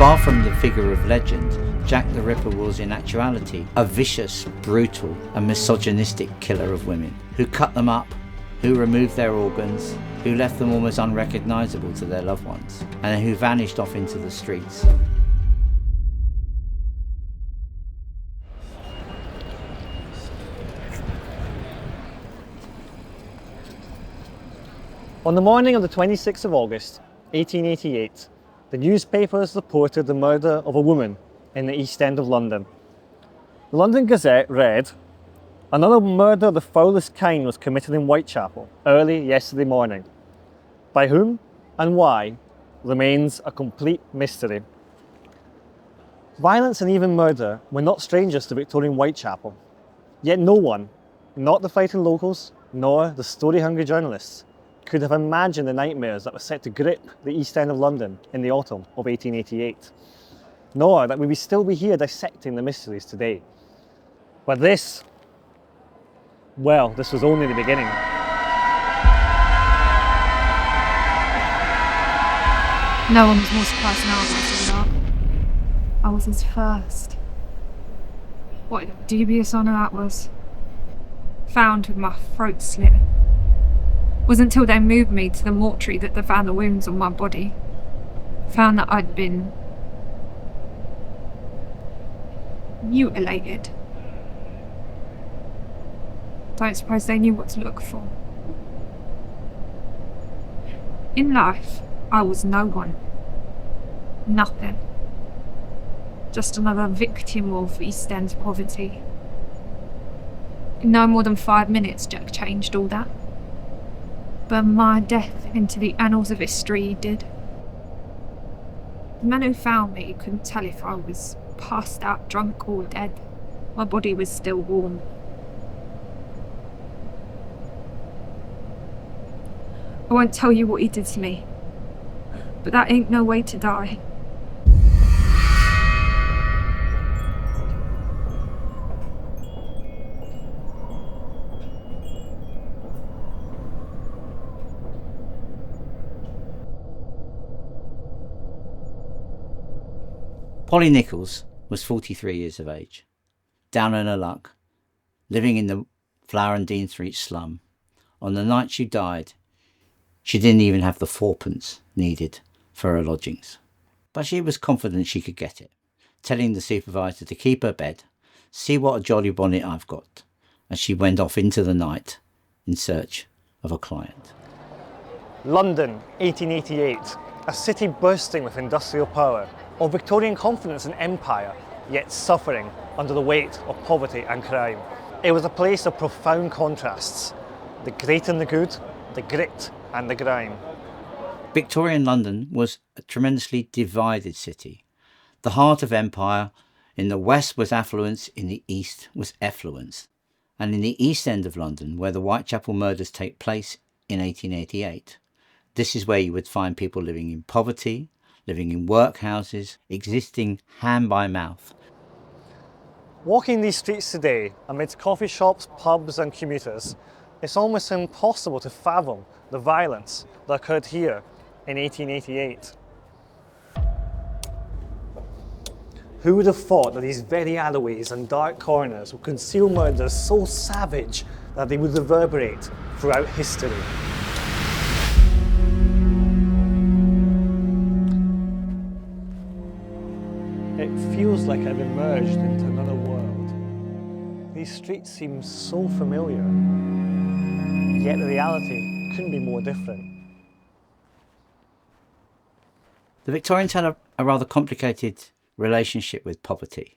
Far from the figure of legend, Jack the Ripper was in actuality a vicious, brutal and misogynistic killer of women, who cut them up, who removed their organs, who left them almost unrecognisable to their loved ones, and who vanished off into the streets. On the morning of the 26th of August, 1888, the newspapers reported the murder of a woman in the East End of London. The London Gazette read, "Another murder of the foulest kind was committed in Whitechapel early yesterday morning. By whom and why remains a complete mystery." Violence and even murder were not strangers to Victorian Whitechapel, yet no one, not the frightened locals, nor the story-hungry journalists, could have imagined the nightmares that were set to grip the East End of London in the autumn of 1888, nor that we would still be here dissecting the mysteries today. But this was only the beginning. No one was more surprised than I was at that. I was his first. What a dubious honour that was. Found with my throat slit. It wasn't until they moved me to the mortuary that they found the wounds on my body. Found that I'd been mutilated. Don't suppose they knew what to look for. In life, I was no one. Nothing. Just another victim of East End poverty. In no more than 5 minutes, Jack changed all that. Burned my death into the annals of history, he did. The man who found me couldn't tell if I was passed out, drunk or dead. My body was still warm. I won't tell you what he did to me, but that ain't no way to die. Polly Nichols was 43 years of age, down on her luck, living in the Flower and Dean Street slum. On the night she died, she didn't even have the fourpence needed for her lodgings. But she was confident she could get it, telling the supervisor to keep her bed, see what a jolly bonnet I've got, and she went off into the night in search of a client. London, 1888, a city bursting with industrial power, of Victorian confidence and empire, yet suffering under the weight of poverty and crime. It was a place of profound contrasts, the great and the good, the grit and the grime. Victorian London was a tremendously divided city. The heart of empire. In the west was affluence, in the east was effluence. And in the East End of London, where the Whitechapel murders take place in 1888, this is where you would find people living in poverty, living in workhouses, existing hand by mouth. Walking these streets today, amidst coffee shops, pubs and commuters, it's almost impossible to fathom the violence that occurred here in 1888. Who would have thought that these very alleyways and dark corners would conceal murders so savage that they would reverberate throughout history? It feels like I've emerged into another world. These streets seem so familiar, yet the reality couldn't be more different. The Victorians had a rather complicated relationship with poverty.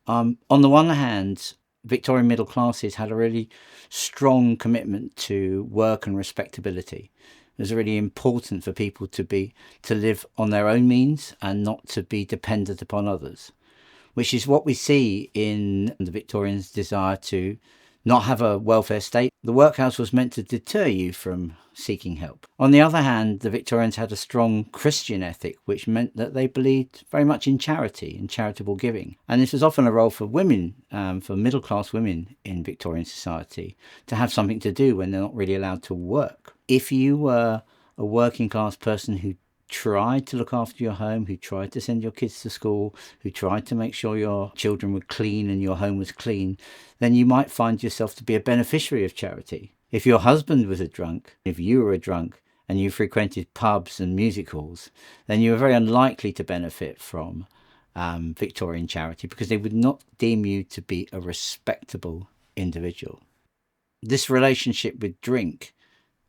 On the one hand, Victorian middle classes had a really strong commitment to work and respectability. It was really important for people to live on their own means and not to be dependent upon others, which is what we see in the Victorians' desire to not have a welfare state. The workhouse was meant to deter you from seeking help. On the other hand, the Victorians had a strong Christian ethic, which meant that they believed very much in charity and charitable giving. And this was often a role for women, for middle-class women in Victorian society, to have something to do when they're not really allowed to work. If you were a working-class person who tried to look after your home, who tried to send your kids to school, who tried to make sure your children were clean and your home was clean, then you might find yourself to be a beneficiary of charity. If your husband was a drunk, if you were a drunk and you frequented pubs and music halls, then you were very unlikely to benefit from Victorian charity, because they would not deem you to be a respectable individual. This relationship with drink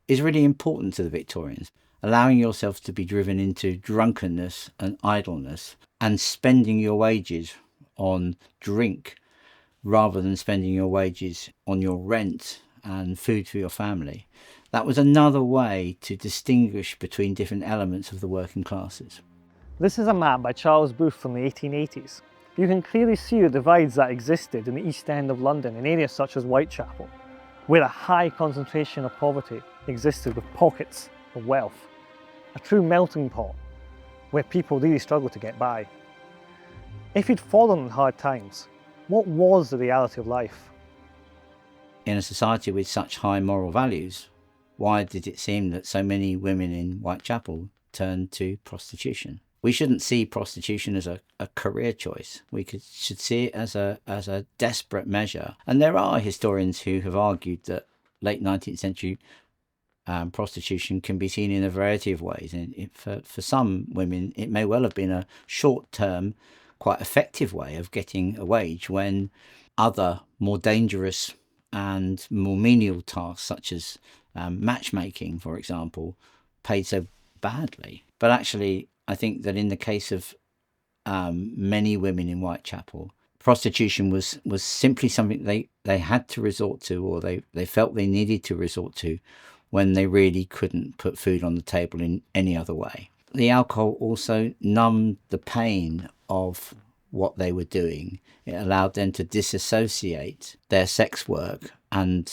is really important to the Victorians, allowing yourself to be driven into drunkenness and idleness and spending your wages on drink rather than spending your wages on your rent and food for your family. That was another way to distinguish between different elements of the working classes. This is a map by Charles Booth from the 1880s. You can clearly see the divides that existed in the East End of London in areas such as Whitechapel, where a high concentration of poverty existed with pockets of wealth. A true melting pot where people really struggled to get by. If you'd fallen in hard times, what was the reality of life? In a society with such high moral values, why did it seem that so many women in Whitechapel turned to prostitution? We shouldn't see prostitution as a career choice. We should see it as a desperate measure. And there are historians who have argued that late 19th century prostitution can be seen in a variety of ways. And for some women, it may well have been a short-term, quite effective way of getting a wage when other more dangerous and more menial tasks, such as matchmaking, for example, paid so badly. But actually, I think that in the case of many women in Whitechapel, prostitution was simply something they had to resort to, or they felt they needed to resort to when they really couldn't put food on the table in any other way. The alcohol also numbed the pain of what they were doing. It allowed them to disassociate their sex work and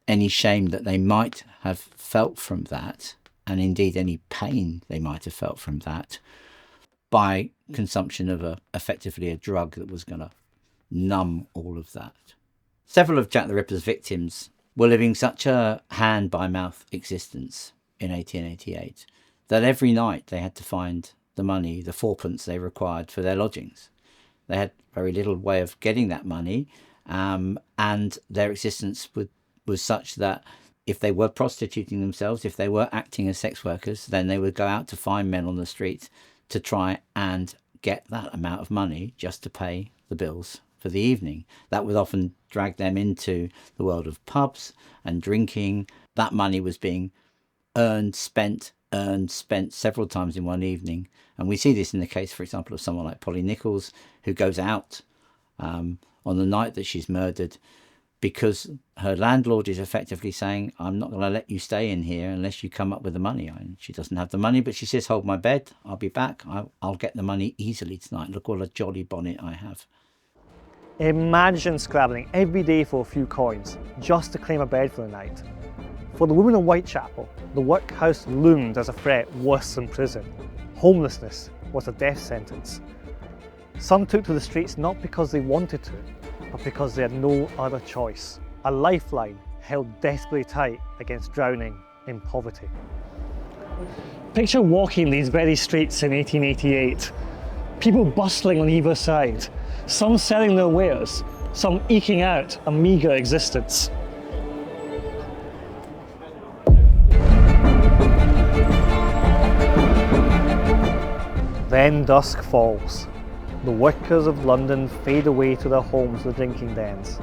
any shame that they might have felt from that, and indeed any pain they might have felt from that, by consumption of effectively a drug that was going to numb all of that. Several of Jack the Ripper's victims were living such a hand-by-mouth existence in 1888 that every night they had to find the money, the fourpence they required for their lodgings. They had very little way of getting that money, and their existence was such that if they were prostituting themselves, if they were acting as sex workers, then they would go out to find men on the street to try and get that amount of money just to pay the bills for the evening. That would often drag them into the world of pubs and drinking. That money was being earned, spent several times in one evening. And we see this in the case, for example, of someone like Polly Nichols, who goes out on the night that she's murdered because her landlord is effectively saying, I'm not going to let you stay in here unless you come up with the money. She doesn't have the money, but she says, hold my bed, I'll be back. I'll get the money easily tonight. Look what a jolly bonnet I have. Imagine scrabbling every day for a few coins just to claim a bed for the night. For the women in Whitechapel, the workhouse loomed as a threat worse than prison. Homelessness was a death sentence. Some took to the streets not because they wanted to, but because they had no other choice. A lifeline held desperately tight against drowning in poverty. Picture walking these very streets in 1888. People bustling on either side, some selling their wares, some eking out a meagre existence. Then dusk falls. The workers of London fade away to their homes with drinking dens,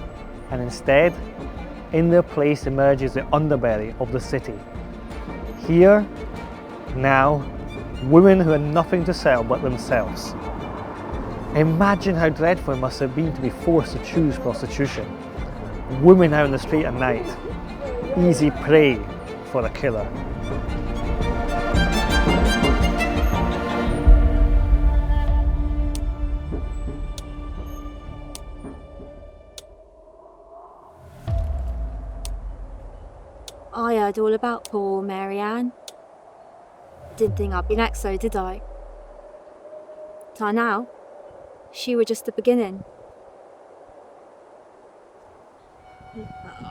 and instead, in their place emerges the underbelly of the city. Here, now, women who had nothing to sell but themselves. Imagine how dreadful it must have been to be forced to choose prostitution. Women out in the street at night, easy prey for a killer. I heard all about poor Mary Ann. Didn't think I'd be next though, did I? Till now, she were just the beginning.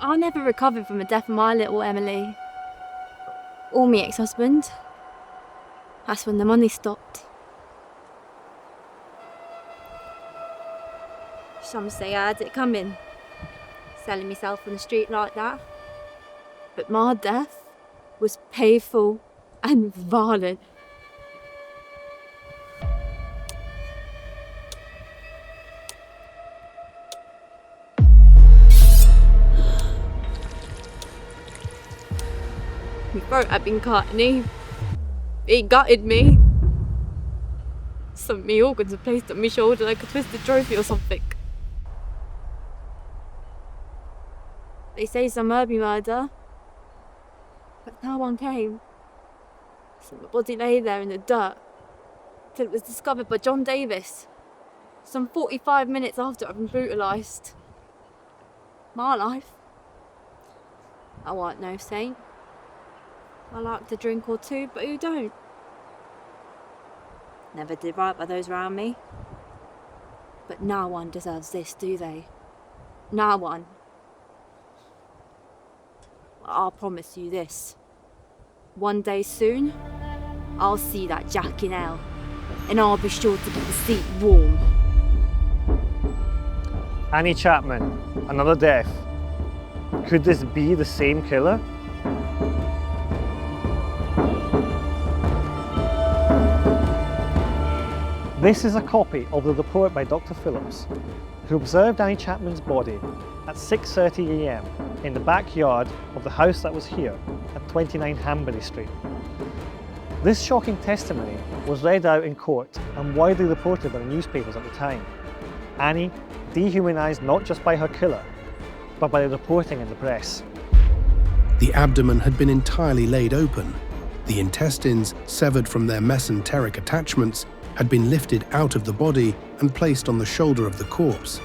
I'll never recover from the death of my little Emily. Or me ex-husband. That's when the money stopped. Some say I had it coming, selling myself on the street like that. But my death was painful and violent. My throat had been cut and he gutted me. Some of my organs were placed on my shoulder like a twisted trophy or something. They say some heard me murder, but no one came. So my body lay there in the dirt till it was discovered by John Davis, some 45 minutes after I'd been brutalised. My life. I weren't no saint. I like to drink or two, but who don't? Never did right by those around me. But no one deserves this, do they? No one. I'll promise you this. One day soon, I'll see that Jack in hell, and I'll be sure to keep the seat warm. Annie Chapman, another death. Could this be the same killer? This is a copy of the report by Dr. Phillips, who observed Annie Chapman's body at 6:30 a.m. in the backyard of the house that was here at 29 Hanbury Street. This shocking testimony was read out in court and widely reported by the newspapers at the time. Annie dehumanised not just by her killer, but by the reporting in the press. The abdomen had been entirely laid open. The intestines, severed from their mesenteric attachments, had been lifted out of the body and placed on the shoulder of the corpse,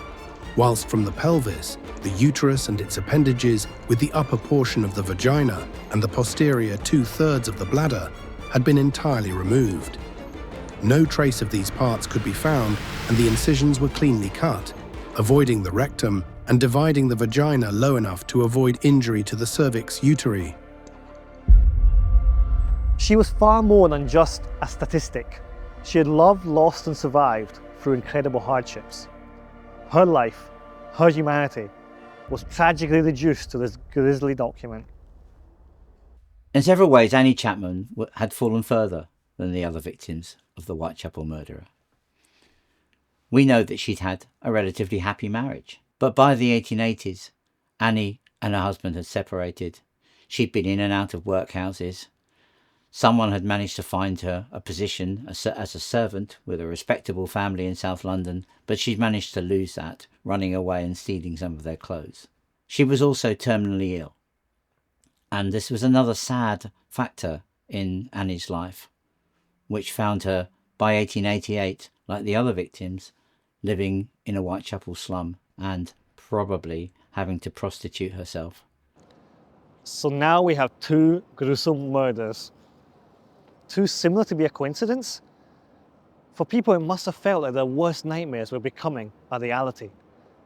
whilst from the pelvis, the uterus and its appendages, with the upper portion of the vagina and the posterior 2/3 of the bladder, had been entirely removed. No trace of these parts could be found, and the incisions were cleanly cut, avoiding the rectum and dividing the vagina low enough to avoid injury to the cervix uteri. She was far more than just a statistic. She had loved, lost and survived through incredible hardships. Her life, her humanity, was tragically reduced to this grisly document. In several ways, Annie Chapman had fallen further than the other victims of the Whitechapel murderer. We know that she'd had a relatively happy marriage, but by the 1880s, Annie and her husband had separated. She'd been in and out of workhouses. Someone had managed to find her a position as a servant with a respectable family in South London, but she'd managed to lose that, running away and stealing some of their clothes. She was also terminally ill. And this was another sad factor in Annie's life, which found her, by 1888, like the other victims, living in a Whitechapel slum and probably having to prostitute herself. So now we have two gruesome murders. Too similar to be a coincidence? For people, it must have felt like their worst nightmares were becoming a reality.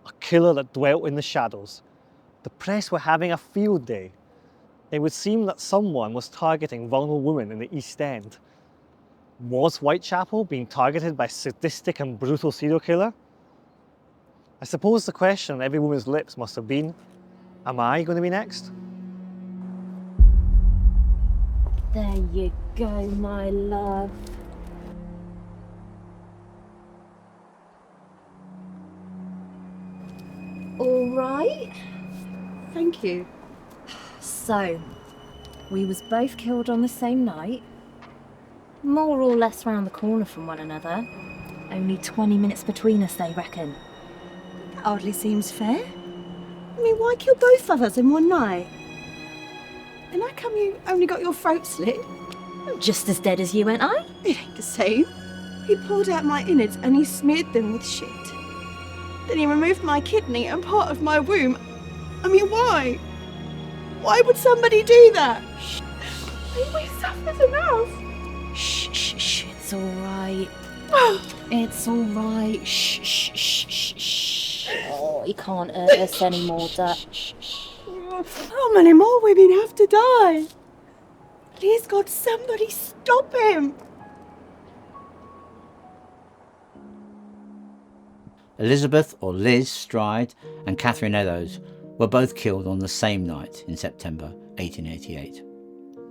A killer that dwelt in the shadows. The press were having a field day. It would seem that someone was targeting vulnerable women in the East End. Was Whitechapel being targeted by a sadistic and brutal serial killer? I suppose the question on every woman's lips must have been, am I going to be next? There you go, my love. All right. Thank you. So, we was both killed on the same night. More or less round the corner from one another. Only 20 minutes between us, they reckon. Hardly seems fair. I mean, why kill both of us in one night? And how come you only got your throat slit? I'm just as dead as you, ain't I? It ain't the same. He pulled out my innards and he smeared them with shit. Then he removed my kidney and part of my womb. I mean, why? Why would somebody do that? Shh. We suffered enough. Shh, shh, shh. It's all right. It's all right. Shh, shh, shh, shh, shh. Oh, he can't hurt us anymore, Dad. Shh, shh. How many more women have to die? Please, God, somebody stop him. Elizabeth, or Liz, Stride and Catherine Eddowes were both killed on the same night in September 1888.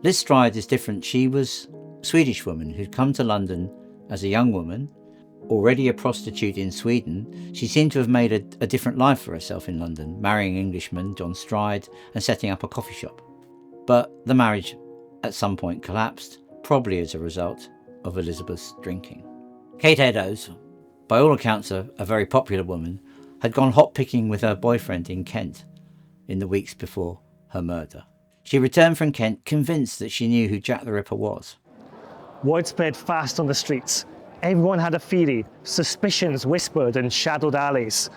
Liz Stride is different. She was a Swedish woman who'd come to London as a young woman. Already a prostitute in Sweden, she seemed to have made a different life for herself in London, marrying an Englishman, John Stride, and setting up a coffee shop. But the marriage at some point collapsed, probably as a result of Elizabeth's drinking. Kate Eddowes, by all accounts a very popular woman, had gone hot-picking with her boyfriend in Kent in the weeks before her murder. She returned from Kent convinced that she knew who Jack the Ripper was. Word spread fast on the streets. Everyone had a theory, suspicions whispered in shadowed alleys.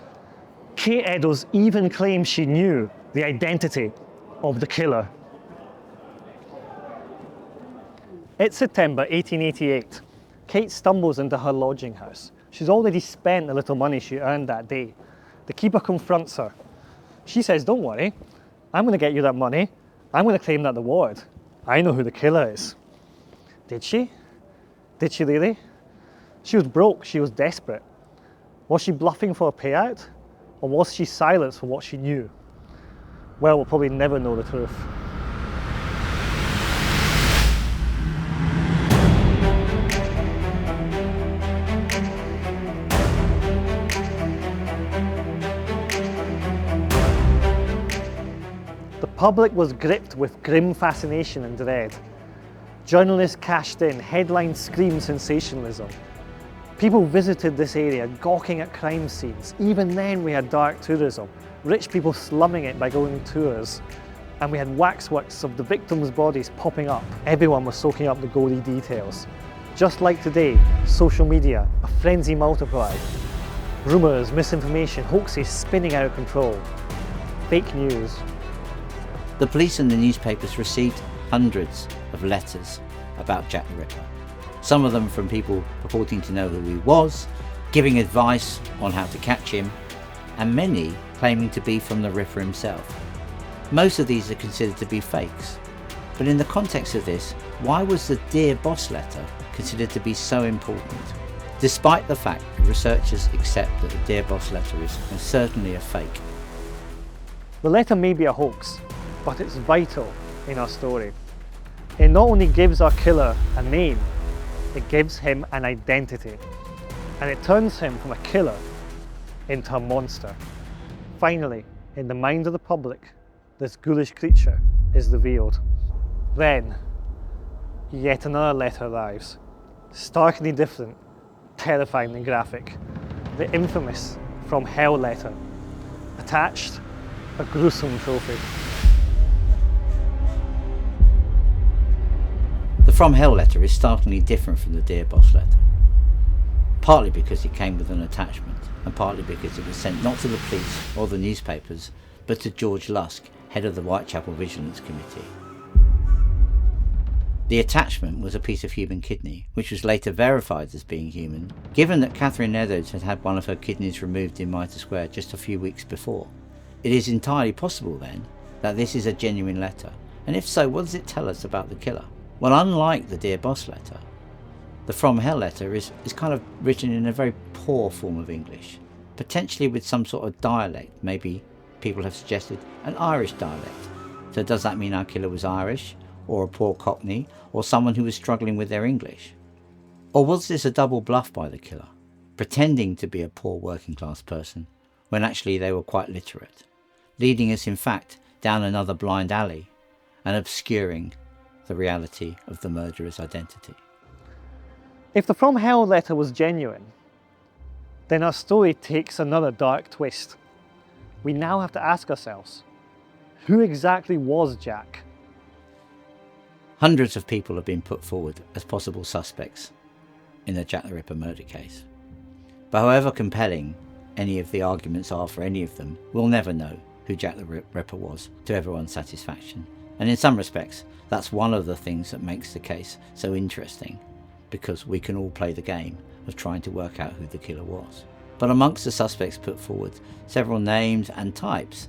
Kate Eddowes even claimed she knew the identity of the killer. It's September 1888. Kate stumbles into her lodging house. She's already spent the little money she earned that day. The keeper confronts her. She says, "Don't worry, I'm going to get you that money. I'm going to claim that reward. I know who the killer is." Did she? Did she really? She was broke, she was desperate. Was she bluffing for a payout? Or was she silenced for what she knew? Well, we'll probably never know the truth. The public was gripped with grim fascination and dread. Journalists cashed in, headlines screamed sensationalism. People visited this area, gawking at crime scenes. Even then we had dark tourism, rich people slumming it by going tours. And we had waxworks of the victims' bodies popping up. Everyone was soaking up the gory details. Just like today, social media, a frenzy multiplied. Rumours, misinformation, hoaxes spinning out of control. Fake news. The police and the newspapers received hundreds of letters about Jack the Ripper. Some of them from people purporting to know who he was, giving advice on how to catch him, and many claiming to be from the Ripper himself. Most of these are considered to be fakes. But in the context of this, why was the Dear Boss letter considered to be so important? Despite the fact that researchers accept that the Dear Boss letter is certainly a fake. The letter may be a hoax, but it's vital in our story. It not only gives our killer a name, it gives him an identity, and it turns him from a killer into a monster. Finally, in the mind of the public, this ghoulish creature is revealed. Then, yet another letter arrives, starkly different, terrifyingly graphic. The infamous From Hell letter. Attached, a gruesome trophy. The From Hell letter is startlingly different from the Dear Boss letter, partly because it came with an attachment, and partly because it was sent not to the police or the newspapers, but to George Lusk, head of the Whitechapel Vigilance Committee. The attachment was a piece of human kidney, which was later verified as being human, given that Catherine Eddowes had had one of her kidneys removed in Mitre Square just a few weeks before. It is entirely possible then that this is a genuine letter, and if so, what does it tell us about the killer? Well, unlike the Dear Boss letter, the From Hell letter is kind of written in a very poor form of English, potentially with some sort of dialect. Maybe people have suggested an Irish dialect. So does that mean our killer was Irish, or a poor Cockney, or someone who was struggling with their English? Or was this a double bluff by the killer, pretending to be a poor working class person, when actually they were quite literate, leading us in fact down another blind alley and obscuring the reality of the murderer's identity? If the From Hell letter was genuine, then our story takes another dark twist. We now have to ask ourselves, who exactly was Jack? Hundreds of people have been put forward as possible suspects in the Jack the Ripper murder case. But however compelling any of the arguments are for any of them, we'll never know who Jack the Ripper was to everyone's satisfaction. And in some respects, that's one of the things that makes the case so interesting, because we can all play the game of trying to work out who the killer was. But amongst the suspects put forward, several names and types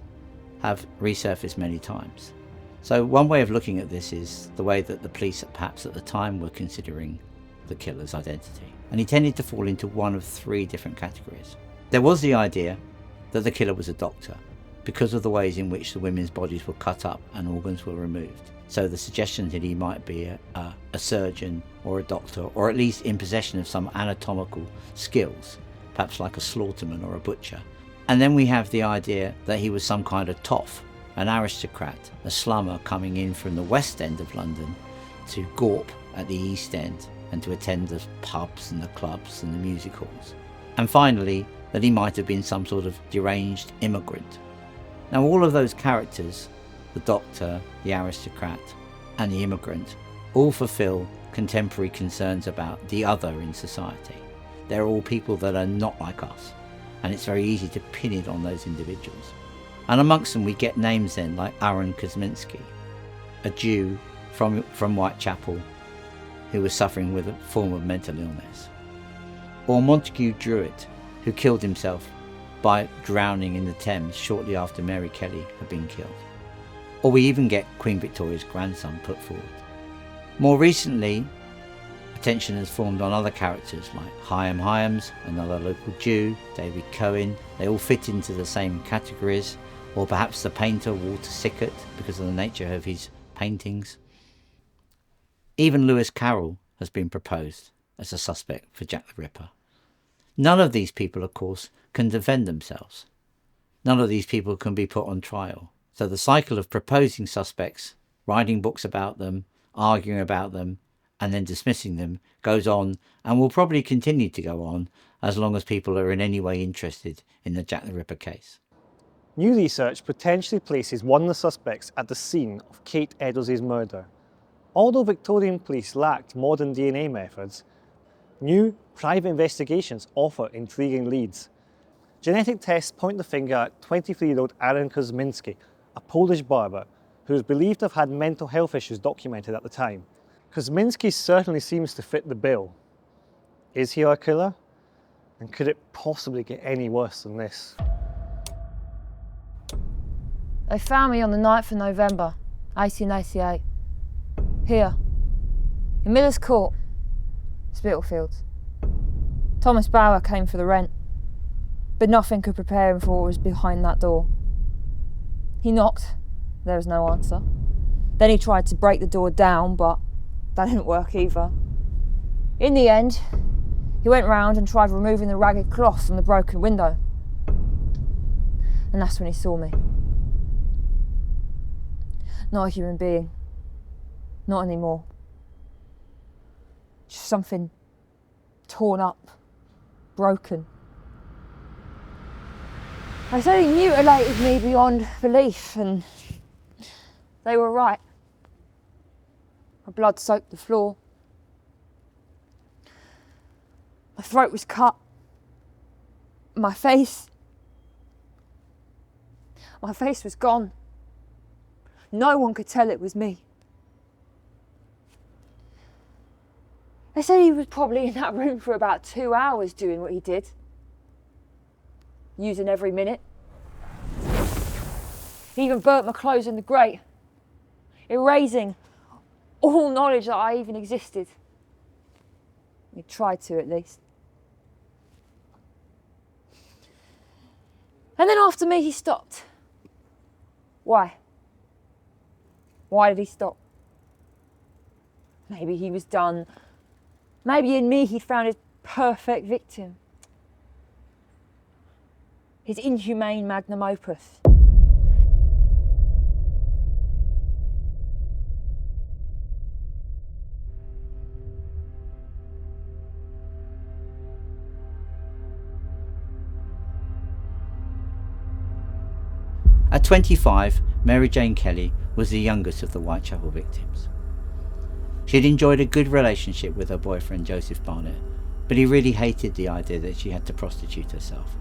have resurfaced many times. So one way of looking at this is the way that the police perhaps at the time were considering the killer's identity. And he tended to fall into one of three different categories. There was the idea that the killer was a doctor because of the ways in which the women's bodies were cut up and organs were removed. So the suggestion that he might be a surgeon or a doctor, or at least in possession of some anatomical skills, perhaps like a slaughterman or a butcher. And then we have the idea that he was some kind of toff, an aristocrat, a slummer coming in from the West End of London to gawp at the East End and to attend the pubs and the clubs and the music halls. And finally, that he might have been some sort of deranged immigrant. Now all of those characters, the doctor, the aristocrat and the immigrant, all fulfill contemporary concerns about the other in society. They're all people that are not like us, and it's very easy to pin it on those individuals. And amongst them we get names then like Aaron Kosminski, a Jew from Whitechapel who was suffering with a form of mental illness. Or Montague Druitt, who killed himself by drowning in the Thames shortly after Mary Kelly had been killed. Or we even get Queen Victoria's grandson put forward. More recently, attention has formed on other characters like Chaim Hyams, another local Jew, David Cohen. They all fit into the same categories. Or perhaps the painter Walter Sickert, because of the nature of his paintings. Even Lewis Carroll has been proposed as a suspect for Jack the Ripper. None of these people, of course, can defend themselves. None of these people can be put on trial. So the cycle of proposing suspects, writing books about them, arguing about them, and then dismissing them goes on and will probably continue to go on as long as people are in any way interested in the Jack the Ripper case. New research potentially places one of the suspects at the scene of Kate Eddowes' murder. Although Victorian police lacked modern DNA methods, new private investigations offer intriguing leads. Genetic tests point the finger at 23-year-old Aaron Kosminski, a Polish barber who is believed to have had mental health issues documented at the time. Kosminski certainly seems to fit the bill. Is he our killer? And could it possibly get any worse than this? They found me on the 9th of November, 1888. Here, in Miller's Court, Spitalfields. Thomas Bauer came for the rent, but nothing could prepare him for what was behind that door. He knocked, there was no answer. Then he tried to break the door down, but that didn't work either. In the end, he went round and tried removing the ragged cloth from the broken window. And that's when he saw me. Not a human being. Not anymore. Just something torn up, broken. I said he mutilated me beyond belief, and they were right. My blood soaked the floor. My throat was cut. My face was gone. No one could tell it was me. They said he was probably in that room for about 2 hours doing what he did. Using every minute. He even burnt my clothes in the grate, erasing all knowledge that I even existed. He tried to, at least. And then after me, he stopped. Why? Why did he stop? Maybe he was done. Maybe in me he'd found his perfect victim. His inhumane magnum opus. At 25, Mary Jane Kelly was the youngest of the Whitechapel victims. She'd enjoyed a good relationship with her boyfriend Joseph Barnett, but he really hated the idea that she had to prostitute herself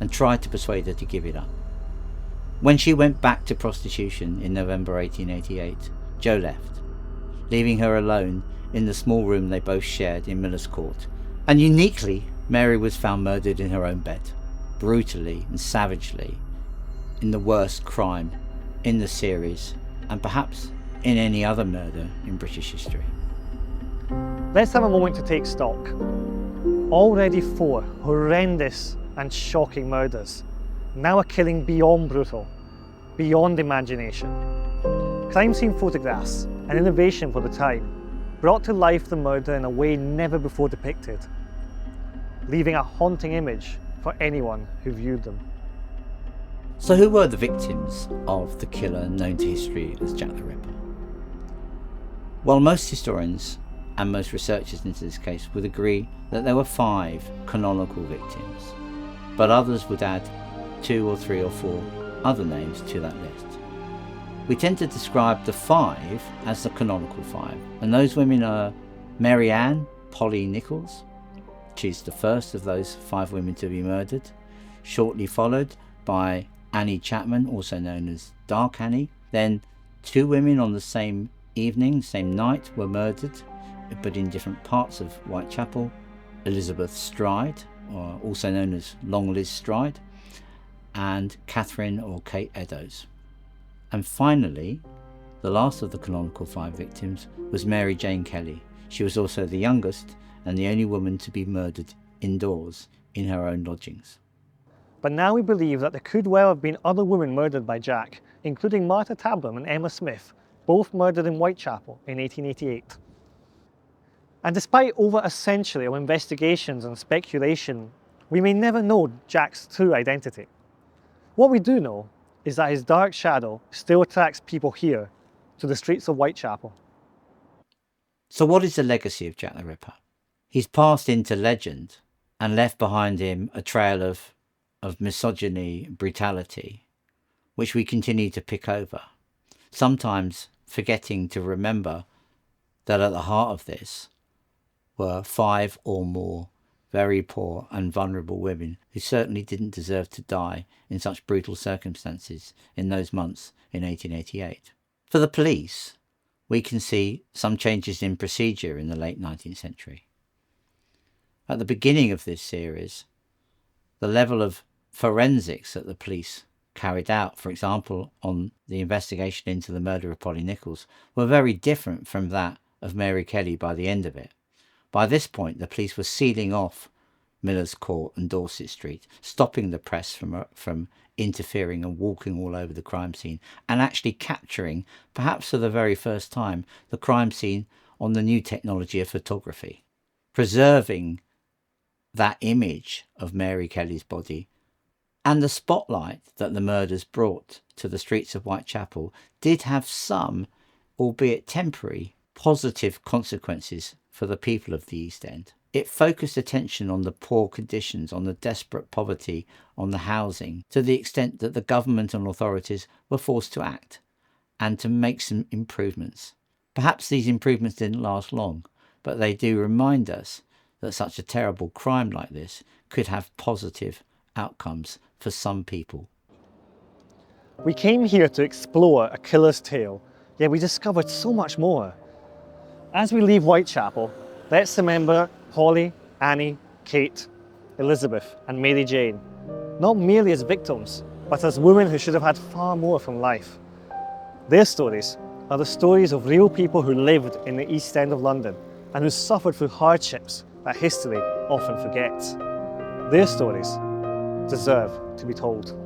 and tried to persuade her to give it up. When she went back to prostitution in November 1888, Joe left, leaving her alone in the small room they both shared in Miller's Court. And uniquely, Mary was found murdered in her own bed, brutally and savagely, in the worst crime in the series, and perhaps in any other murder in British history. Let's have a moment to take stock. Already 4 horrendous and shocking murders. Now a killing beyond brutal, beyond imagination. Crime scene photographs, an innovation for the time, brought to life the murder in a way never before depicted, leaving a haunting image for anyone who viewed them. So who were the victims of the killer known to history as Jack the Ripper? Well, most historians and most researchers into this case would agree that there were 5 canonical victims, but others would add 2 or 3 or 4 other names to that list. We tend to describe the 5 as the canonical 5, and those women are Mary Ann Polly Nichols. She's the first of those 5 women to be murdered, shortly followed by Annie Chapman, also known as Dark Annie. Then 2 women on the same evening, same night, were murdered, but in different parts of Whitechapel. Elizabeth Stride, or also known as Long Liz Stride, and Catherine or Kate Eddowes. And finally, the last of the canonical 5 victims was Mary Jane Kelly. She was also the youngest and the only woman to be murdered indoors in her own lodgings. But now we believe that there could well have been other women murdered by Jack, including Martha Tabram and Emma Smith, both murdered in Whitechapel in 1888. And despite over a century of investigations and speculation, we may never know Jack's true identity. What we do know is that his dark shadow still attracts people here to the streets of Whitechapel. So what is the legacy of Jack the Ripper? He's passed into legend and left behind him a trail of misogyny, brutality, which we continue to pick over, sometimes forgetting to remember that at the heart of this were 5 or more very poor and vulnerable women who certainly didn't deserve to die in such brutal circumstances in those months in 1888. For the police, we can see some changes in procedure in the late 19th century. At the beginning of this series, the level of forensics that the police carried out, for example, on the investigation into the murder of Polly Nichols, were very different from that of Mary Kelly by the end of it. By this point, the police were sealing off Miller's Court and Dorset Street, stopping the press from interfering and walking all over the crime scene, and actually capturing, perhaps for the very first time, the crime scene on the new technology of photography, preserving that image of Mary Kelly's body. And the spotlight that the murders brought to the streets of Whitechapel did have some, albeit temporary, positive consequences for the people of the East End. It focused attention on the poor conditions, on the desperate poverty, on the housing, to the extent that the government and authorities were forced to act and to make some improvements. Perhaps these improvements didn't last long, but they do remind us that such a terrible crime like this could have positive outcomes for some people. We came here to explore a killer's tale, yet we discovered so much more. As we leave Whitechapel, let's remember Polly, Annie, Kate, Elizabeth and Mary Jane, not merely as victims, but as women who should have had far more from life. Their stories are the stories of real people who lived in the East End of London and who suffered through hardships that history often forgets. Their stories deserve to be told.